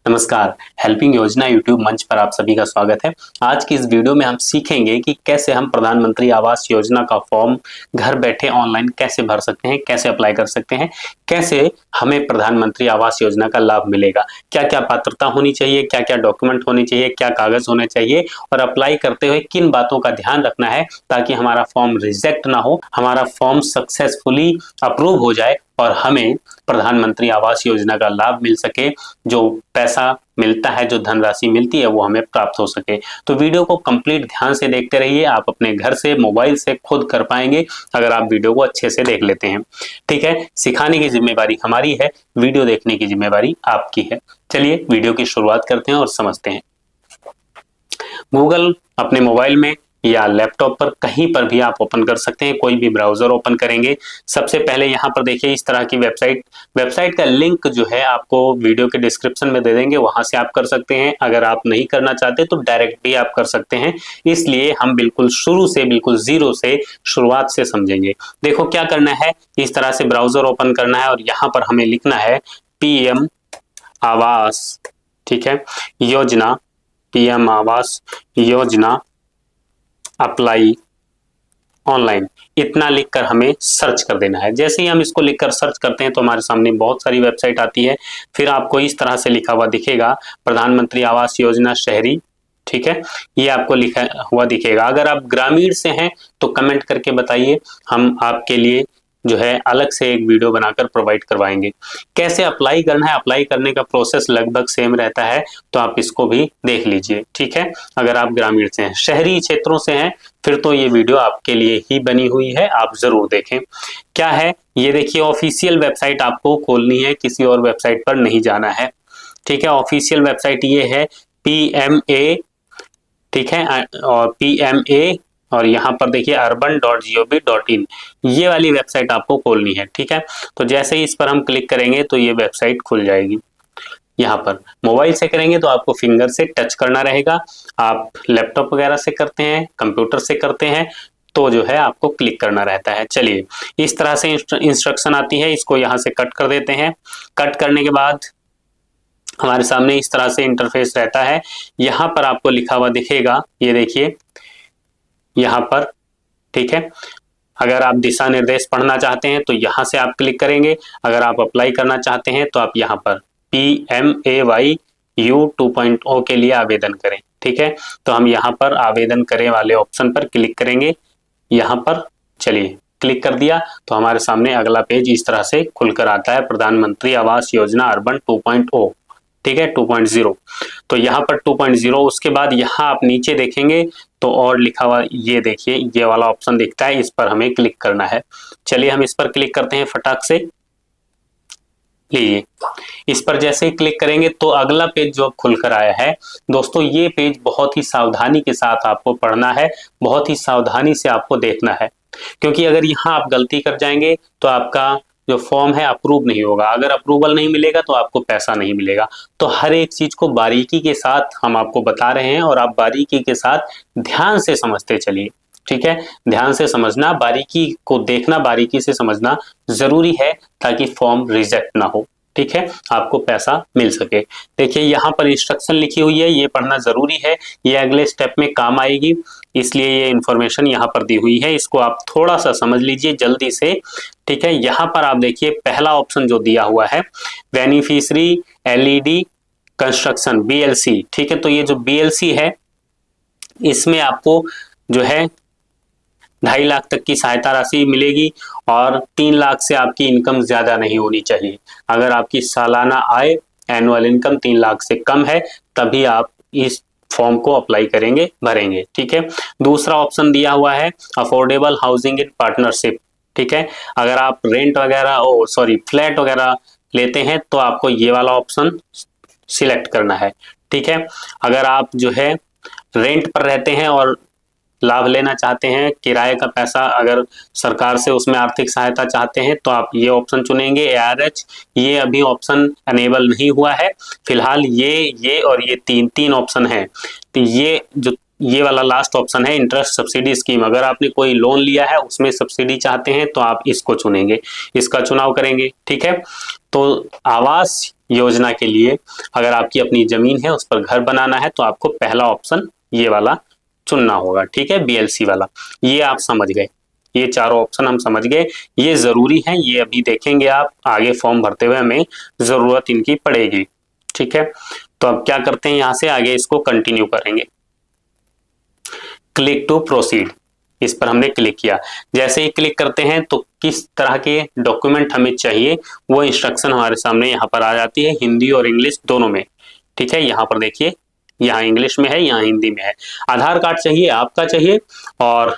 नमस्कार। हेल्पिंग योजना यूट्यूब मंच पर आप सभी का स्वागत है। आज की इस वीडियो में हम सीखेंगे कि कैसे हम प्रधानमंत्री आवास योजना का फॉर्म घर बैठे ऑनलाइन कैसे भर सकते हैं, कैसे अप्लाई कर सकते हैं, कैसे हमें प्रधानमंत्री आवास योजना का लाभ मिलेगा, क्या क्या पात्रता होनी चाहिए, क्या क्या डॉक्यूमेंट होने चाहिए, क्या कागज होने चाहिए और अप्लाई करते हुए किन बातों का ध्यान रखना है ताकि हमारा फॉर्म रिजेक्ट ना हो, हमारा फॉर्म सक्सेसफुली अप्रूव हो जाए और हमें प्रधानमंत्री आवास योजना का लाभ मिल सके। जो पैसा मिलता है, जो धनराशि मिलती है, वो हमें प्राप्त हो सके। तो वीडियो को कंप्लीट ध्यान से देखते रहिए। आप अपने घर से, मोबाइल से खुद कर पाएंगे अगर आप वीडियो को अच्छे से देख लेते हैं। ठीक है, सिखाने की जिम्मेवारी हमारी है, वीडियो देखने की जिम्मेवारी आपकी है। चलिए वीडियो की शुरुआत करते हैं और समझते हैं। गूगल अपने मोबाइल में या लैपटॉप पर कहीं पर भी आप ओपन कर सकते हैं। कोई भी ब्राउजर ओपन करेंगे, सबसे पहले यहाँ पर देखिए इस तरह की वेबसाइट का लिंक जो है आपको वीडियो के डिस्क्रिप्शन में दे देंगे, वहां से आप कर सकते हैं। अगर आप नहीं करना चाहते तो डायरेक्ट भी आप कर सकते हैं। इसलिए हम बिल्कुल शुरू से, बिल्कुल जीरो से, शुरुआत से समझेंगे। देखो क्या करना है, इस तरह से ब्राउजर ओपन करना है और यहाँ पर हमें लिखना है पीएम आवास, ठीक है, योजना, PM Awas Yojana apply online, इतना लिखकर हमें सर्च कर देना है। जैसे ही हम इसको लिखकर सर्च करते हैं तो हमारे सामने बहुत सारी वेबसाइट आती है। फिर आपको इस तरह से लिखा हुआ दिखेगा प्रधानमंत्री आवास योजना शहरी, ठीक है, ये आपको लिखा हुआ दिखेगा। अगर आप ग्रामीण से हैं तो कमेंट करके बताइए, हम आपके लिए जो है अलग से एक वीडियो बनाकर प्रोवाइड करवाएंगे। कैसे अप्लाई करना है, अप्लाई करने का प्रोसेस लगभग सेम रहता है, तो आप इसको भी देख लीजिए। ठीक है, अगर आप ग्रामीण से हैं, शहरी क्षेत्रों से हैं फिर तो ये वीडियो आपके लिए ही बनी हुई है, आप जरूर देखें। क्या है ये देखिए, ऑफिशियल वेबसाइट आपको खोलनी है, किसी और वेबसाइट पर नहीं जाना है। ठीक है, ऑफिशियल वेबसाइट ये है PMA, ठीक है, और PMA और यहाँ पर देखिए urban.gov.in, ये वाली वेबसाइट आपको खोलनी है। ठीक है, तो जैसे ही इस पर हम क्लिक करेंगे तो ये वेबसाइट खुल जाएगी। यहाँ पर मोबाइल से करेंगे तो आपको फिंगर से टच करना रहेगा। आप लैपटॉप वगैरह से करते हैं, कंप्यूटर से करते हैं तो जो है आपको क्लिक करना रहता है। चलिए इस तरह से इंस्ट्रक्शन आती है, इसको यहाँ से कट कर देते हैं। कट करने के बाद हमारे सामने इस तरह से इंटरफेस रहता है। यहाँ पर आपको लिखा हुआ दिखेगा, ये देखिए यहाँ पर, ठीक है। अगर आप दिशा निर्देश पढ़ना चाहते हैं तो यहाँ से आप क्लिक करेंगे। अगर आप अप्लाई करना चाहते हैं तो आप यहाँ पर PMAYU 2.0 के लिए आवेदन करें। ठीक है, तो हम यहाँ पर आवेदन करें वाले ऑप्शन पर क्लिक करेंगे। यहाँ पर चलिए क्लिक कर दिया तो हमारे सामने अगला पेज इस तरह से खुलकर आता है, प्रधानमंत्री आवास योजना अर्बन 2.0, ठीक है, 2.0। तो यहाँ पर 2.0, उसके बाद यहाँ आप नीचे देखेंगे तो और लिखा हुआ ये देखिए, ये वाला ऑप्शन दिखता है, इस पर हमें क्लिक करना है। चलिए हम इस पर क्लिक करते हैं फटाक से। लीजिए, इस पर जैसे ही क्लिक करेंगे तो अगला पेज जो खुलकर आया है दोस्तों, ये पेज बहुत ही सावधानी के साथ आपको पढ़ना है, बहुत ही सावधानी से आपको देखना है, क्योंकि अगर यहाँ आप गलती कर जाएंगे तो आपका जो फॉर्म है अप्रूव नहीं होगा। अगर अप्रूवल नहीं मिलेगा तो आपको पैसा नहीं मिलेगा। तो हर एक चीज को बारीकी के साथ हम आपको बता रहे हैं और आप बारीकी के साथ ध्यान से समझते चलिए। ठीक है, ध्यान से समझना, बारीकी को देखना, बारीकी से समझना जरूरी है ताकि फॉर्म रिजेक्ट ना हो। ठीक है, आपको पैसा मिल सके। देखिए यहाँ पर इंस्ट्रक्शन लिखी हुई है, ये पढ़ना जरूरी है, ये अगले स्टेप में काम आएगी, इसलिए ये इंफॉर्मेशन यहाँ पर दी हुई है, इसको आप थोड़ा सा समझ लीजिए जल्दी से। ठीक है, यहाँ पर आप देखिए पहला ऑप्शन जो दिया हुआ है बेनिफिशियरी LED कंस्ट्रक्शन BLC। ठीक है, तो ये जो BLC है इसमें आपको जो है 2.5 लाख तक की सहायता राशि मिलेगी और 3 लाख से आपकी इनकम ज्यादा नहीं होनी चाहिए। अगर आपकी सालाना आय, एनुअल इनकम 3 लाख से कम है तभी आप इस फॉर्म को अप्लाई करेंगे, भरेंगे। ठीक है, दूसरा ऑप्शन दिया हुआ है अफोर्डेबल हाउसिंग इन पार्टनरशिप। ठीक है, अगर आप रेंट वगैरह फ्लैट वगैरह लेते हैं तो आपको ये वाला ऑप्शन सिलेक्ट करना है। ठीक है, अगर आप जो है रेंट पर रहते हैं और लाभ लेना चाहते हैं, किराए का पैसा अगर सरकार से उसमें आर्थिक सहायता चाहते हैं तो आप ये ऑप्शन चुनेंगे ARH। ये अभी ऑप्शन अनेबल नहीं हुआ है फिलहाल, ये और ये तीन ऑप्शन है। तो ये वाला लास्ट ऑप्शन है इंटरेस्ट सब्सिडी स्कीम। अगर आपने कोई लोन लिया है उसमें सब्सिडी चाहते हैं तो आप इसको चुनेंगे, इसका चुनाव करेंगे। ठीक है, तो आवास योजना के लिए अगर आपकी अपनी जमीन है उस पर घर बनाना है तो आपको पहला ऑप्शन ये वाला चुनना होगा। ठीक है, बीएलसी वाला। ये आप समझ गए, ये चारों ऑप्शन हम समझ गए, ये जरूरी है, ये अभी देखेंगे आप आगे फॉर्म भरते हुए हमें जरूरत इनकी पड़ेगी। ठीक है, तो अब क्या करते हैं, यहां से आगे इसको कंटिन्यू करेंगे। क्लिक टू प्रोसीड, इस पर हमने क्लिक किया। जैसे ही क्लिक करते हैं तो किस तरह के डॉक्यूमेंट हमें चाहिए वो इंस्ट्रक्शन हमारे सामने यहाँ पर आ जाती है, हिंदी और इंग्लिश दोनों में। ठीक है, यहाँ पर देखिए, यहाँ इंग्लिश में है, यहाँ हिंदी में है। आधार कार्ड चाहिए, आपका चाहिए, और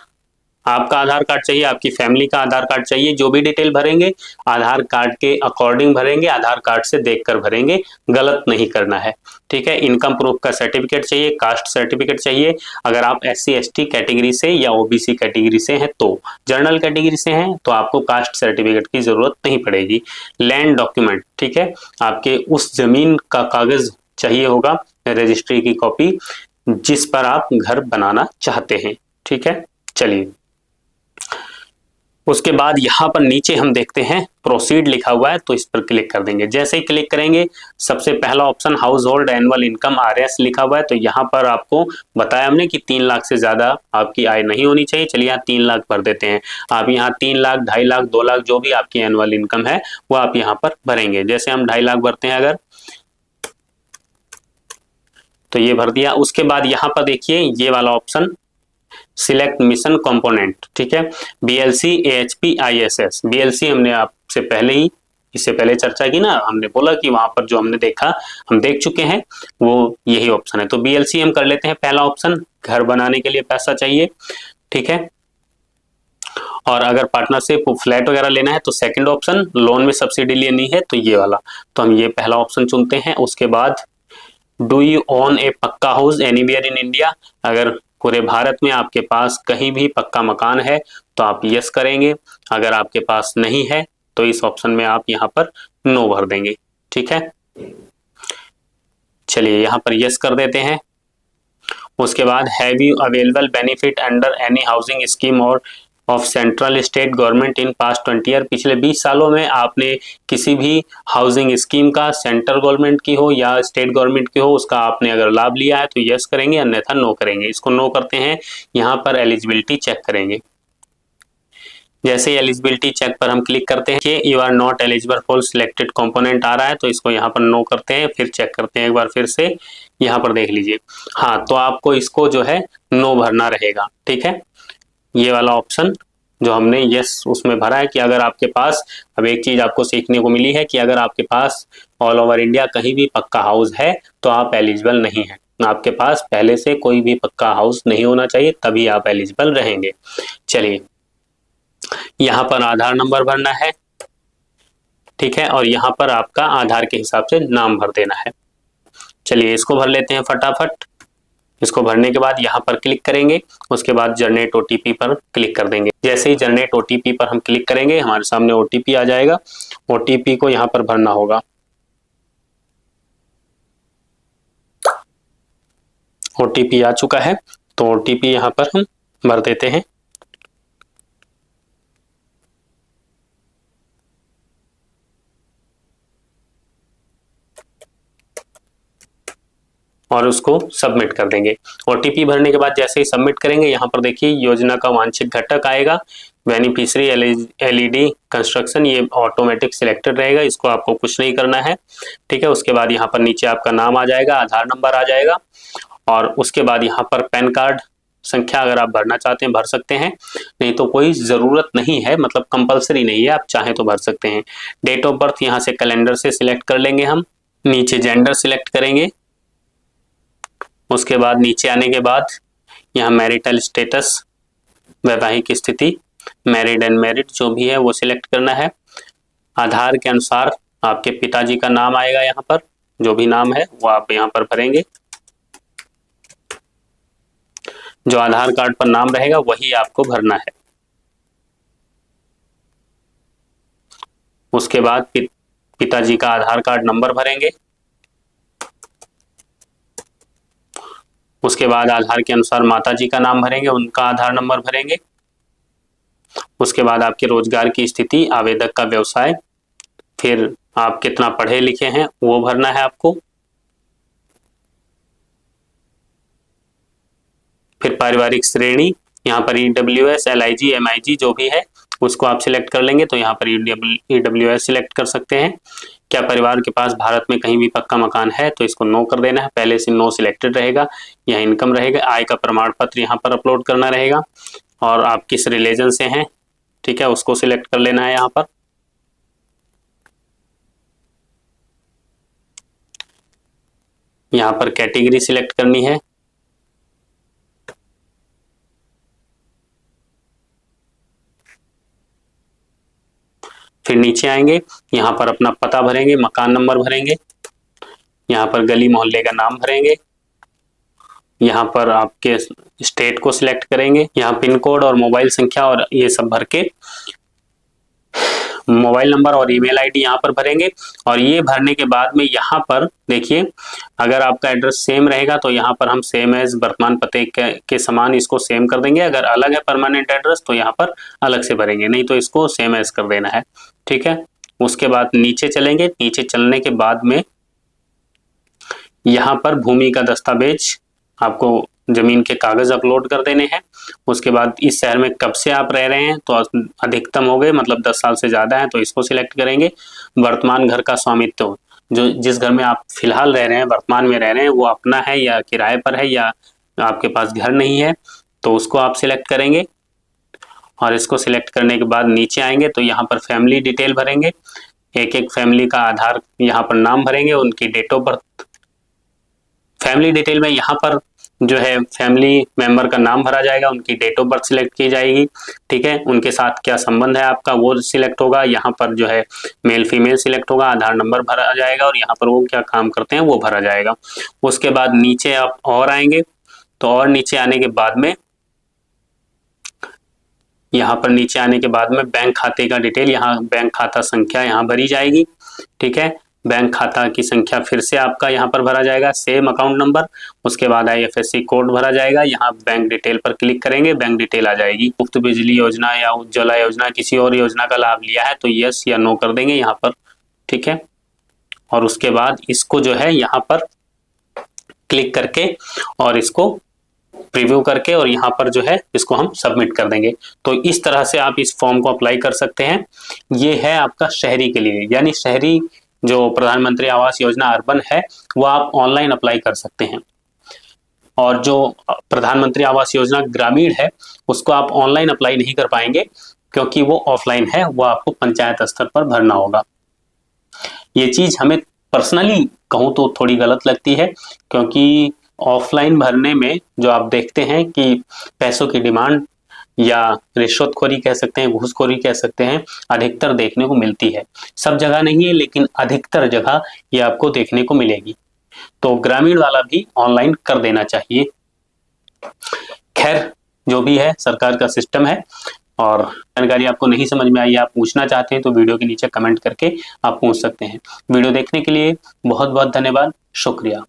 आपका आधार कार्ड चाहिए, आपकी फैमिली का आधार कार्ड चाहिए। जो भी डिटेल भरेंगे आधार कार्ड के अकॉर्डिंग भरेंगे, आधार कार्ड से देखकर भरेंगे, गलत नहीं करना है। ठीक है, इनकम प्रूफ का सर्टिफिकेट चाहिए, कास्ट सर्टिफिकेट चाहिए अगर आप SC ST कैटेगरी से या OBC कैटेगरी से हैं तो। जनरल कैटेगरी से हैं तो आपको कास्ट सर्टिफिकेट की जरूरत नहीं पड़ेगी। लैंड डॉक्यूमेंट, ठीक है, आपके उस जमीन का कागज चाहिए होगा, रजिस्ट्री की कॉपी जिस पर आप घर बनाना चाहते हैं। ठीक है, चलिए उसके बाद यहाँ पर नीचे हम देखते हैं प्रोसीड लिखा हुआ है, तो इस पर क्लिक कर देंगे। जैसे ही क्लिक करेंगे सबसे पहला option house hold annual income RS लिखा हुआ है, तो यहाँ पर आपको बताया हमने कि 3 लाख से ज्यादा आपकी आय नहीं होनी चाहिए। चलिए यहाँ 3 लाख भर देते हैं। आप यहाँ 3 लाख, 2.5 लाख, 2 लाख जो भी आपकी एनुअल इनकम है वो आप यहाँ पर भरेंगे। जैसे हम 2.5 लाख भरते हैं अगर, तो ये भर दिया। उसके बाद यहाँ पर देखिए ये वाला ऑप्शन सिलेक्ट मिशन कंपोनेंट। ठीक है, BLC AHP ISS। BLC हमने आपसे पहले ही, इससे पहले चर्चा की ना, हमने बोला कि वहां पर जो हमने देखा हम देख चुके हैं वो यही ऑप्शन है। तो BLC हम कर लेते हैं पहला ऑप्शन, घर बनाने के लिए पैसा चाहिए। ठीक है, और अगर पार्टनरशिप फ्लैट वगैरह लेना है तो सेकंड ऑप्शन, लोन में सब्सिडी लेनी है तो ये वाला, तो हम ये पहला ऑप्शन चुनते हैं। उसके बाद डू यू ओन ए पक्का हाउस एनीवेयर इन इंडिया, अगर पूरे भारत में आपके पास कहीं भी पक्का मकान है तो आप यस करेंगे। अगर आपके पास नहीं है तो इस ऑप्शन में आप यहाँ पर नो भर देंगे। ठीक है, चलिए यहाँ पर यस कर देते हैं। उसके बाद have you available benefit under any housing scheme और of central state government in past 20 year, पिछले 20 सालों में आपने किसी भी हाउसिंग स्कीम का, सेंट्रल गवर्नमेंट की हो या स्टेट गवर्नमेंट की हो, उसका आपने अगर लाभ लिया है तो यस करेंगे, अन्यथा नो करेंगे। इसको नो करते हैं, यहाँ पर एलिजिबिलिटी चेक करेंगे। जैसे एलिजिबिलिटी चेक पर हम क्लिक करते हैं कि you are not eligible for selected component आ रहा है, तो इसको यहाँ पर नो करते हैं। फिर चेक करते हैं एक बार फिर से, यहाँ पर देख लीजिए, हाँ, तो आपको इसको जो है नो भरना रहेगा। ठीक है, ये वाला ऑप्शन जो हमने यस उसमें भरा है कि अगर आपके पास, अब एक चीज आपको सीखने को मिली है कि अगर आपके पास ऑल ओवर इंडिया कहीं भी पक्का हाउस है तो आप एलिजिबल नहीं है। आपके पास पहले से कोई भी पक्का हाउस नहीं होना चाहिए, तभी आप एलिजिबल रहेंगे। चलिए यहाँ पर आधार नंबर भरना है। ठीक है, और यहाँ पर आपका आधार के हिसाब से नाम भर देना है। चलिए इसको भर लेते हैं फटाफट। इसको भरने के बाद यहाँ पर क्लिक करेंगे। उसके बाद जनरेट OTP पर क्लिक कर देंगे। जैसे ही जनरेट OTP पर हम क्लिक करेंगे हमारे सामने OTP आ जाएगा। OTP को यहाँ पर भरना होगा। OTP आ चुका है तो OTP यहाँ पर हम भर देते हैं। और उसको सबमिट कर देंगे। OTP भरने के बाद जैसे ही सबमिट करेंगे यहाँ पर देखिए योजना का वांछित घटक आएगा, बेनिफिशियरी LED कंस्ट्रक्शन, ये ऑटोमेटिक सिलेक्टेड रहेगा, इसको आपको कुछ नहीं करना है। ठीक है, उसके बाद यहाँ पर नीचे आपका नाम आ जाएगा, आधार नंबर आ जाएगा, और उसके बाद यहाँ पर पैन कार्ड संख्या अगर आप भरना चाहते हैं भर सकते हैं, नहीं तो कोई ज़रूरत नहीं है, मतलब कंपलसरी नहीं है, आप चाहें तो भर सकते हैं। डेट ऑफ बर्थ यहाँ से कैलेंडर से सिलेक्ट कर लेंगे हम। नीचे जेंडर सिलेक्ट करेंगे। उसके बाद नीचे आने के बाद यहाँ मैरिटल स्टेटस, वैवाहिक स्थिति, मैरिड अनमैरिड जो भी है वो सिलेक्ट करना है। आधार के अनुसार आपके पिताजी का नाम आएगा, यहाँ पर जो भी नाम है वो आप यहाँ पर भरेंगे। जो आधार कार्ड पर नाम रहेगा वही आपको भरना है। उसके बाद पिताजी का आधार कार्ड नंबर भरेंगे। उसके बाद आधार के अनुसार माताजी का नाम भरेंगे, उनका आधार नंबर भरेंगे। उसके बाद आपके रोजगार की स्थिति, आवेदक का व्यवसाय, फिर आप कितना पढ़े लिखे हैं वो भरना है आपको। फिर पारिवारिक श्रेणी, यहाँ पर EWS, LIG, MIG जो भी है उसको आप सिलेक्ट कर लेंगे, तो यहाँ पर EWS सिलेक्ट कर सकते हैं। क्या परिवार के पास भारत में कहीं भी पक्का मकान है, तो इसको नो कर देना है, पहले से नो सिलेक्टेड रहेगा। यहाँ इनकम रहेगा, आय का प्रमाण पत्र यहाँ पर अपलोड करना रहेगा, और आप किस रिलीजन से हैं, ठीक है, उसको सिलेक्ट कर लेना है। यहाँ पर कैटेगरी सिलेक्ट करनी है। फिर नीचे आएंगे, यहाँ पर अपना पता भरेंगे, मकान नंबर भरेंगे, यहाँ पर गली मोहल्ले का नाम भरेंगे, यहाँ पर आपके स्टेट को सिलेक्ट करेंगे, यहाँ पिन कोड और मोबाइल संख्या और ये सब भर के मोबाइल नंबर और ईमेल आईडी यहाँ पर भरेंगे। और ये भरने के बाद में यहाँ पर देखिए, अगर आपका एड्रेस सेम रहेगा तो यहाँ पर हम सेम एज वर्तमान पते के समान इसको सेम कर देंगे। अगर अलग है परमानेंट एड्रेस तो यहाँ पर अलग से भरेंगे, नहीं तो इसको सेम एज कर देना है, ठीक है। उसके बाद नीचे चलेंगे, नीचे चलने के बाद में यहाँ पर भूमि का दस्तावेज, आपको जमीन के कागज अपलोड कर देने हैं। उसके बाद इस शहर में कब से आप रह रहे हैं, तो अधिकतम हो गए, मतलब 10 साल से ज्यादा है तो इसको सिलेक्ट करेंगे। वर्तमान घर का स्वामित्व, जो जिस घर में आप फिलहाल रह रहे हैं, वर्तमान में रह रहे हैं, वो अपना है या किराए पर है या आपके पास घर नहीं है, तो उसको आप सिलेक्ट करेंगे। और इसको सिलेक्ट करने के बाद नीचे आएंगे तो यहाँ पर फैमिली डिटेल भरेंगे, एक एक फैमिली का आधार, यहाँ पर नाम भरेंगे, उनकी date of birth. Family detail में यहाँ पर जो है फैमिली मेंबर का नाम भरा जाएगा, उनकी डेट ऑफ बर्थ सिलेक्ट की जाएगी, ठीक है। उनके साथ क्या संबंध है आपका वो सिलेक्ट होगा, यहाँ पर जो है मेल फीमेल सिलेक्ट होगा, आधार नंबर भरा जाएगा, और यहाँ पर वो क्या काम करते हैं वो भरा जाएगा। उसके बाद नीचे आप और आएंगे, तो और नीचे आने के बाद में यहाँ पर नीचे आने के बाद में बैंक खाते का डिटेल, यहाँ बैंक खाता संख्या यहाँ भरी जाएगी, ठीक है। बैंक खाता की संख्या फिर से आपका यहाँ पर भरा जाएगा, सेम अकाउंट नंबर। उसके बाद IFSC कोड भरा जाएगा, यहाँ बैंक डिटेल पर क्लिक करेंगे, बैंक डिटेल आ जाएगी। मुफ्त बिजली योजना या उज्ज्वला योजना किसी और योजना का लाभ लिया है तो यस या नो कर देंगे यहाँ पर, ठीक है। और उसके बाद इसको जो है यहाँ पर क्लिक करके और इसको प्रीव्यू करके और यहाँ पर जो है इसको हम सबमिट कर देंगे। तो इस तरह से आप इस फॉर्म को अप्लाई कर सकते हैं। ये है आपका शहरी के लिए, यानी शहरी जो प्रधानमंत्री आवास योजना अर्बन है वो आप ऑनलाइन अप्लाई कर सकते हैं, और जो प्रधानमंत्री आवास योजना ग्रामीण है उसको आप ऑनलाइन अप्लाई नहीं कर पाएंगे क्योंकि वो ऑफलाइन है, वो आपको पंचायत स्तर पर भरना होगा। ये चीज हमें पर्सनली कहूँ तो थोड़ी गलत लगती है, क्योंकि ऑफलाइन भरने में जो आप देखते हैं कि पैसों की डिमांड या रिश्वतखोरी कह सकते हैं, घूसखोरी कह सकते हैं, अधिकतर देखने को मिलती है। सब जगह नहीं है लेकिन अधिकतर जगह ये आपको देखने को मिलेगी। तो ग्रामीण वाला भी ऑनलाइन कर देना चाहिए। खैर जो भी है सरकार का सिस्टम है, और जानकारी आपको नहीं समझ में आई, आप पूछना चाहते हैं तो वीडियो के नीचे कमेंट करके आप पूछ सकते हैं। वीडियो देखने के लिए बहुत बहुत धन्यवाद, शुक्रिया।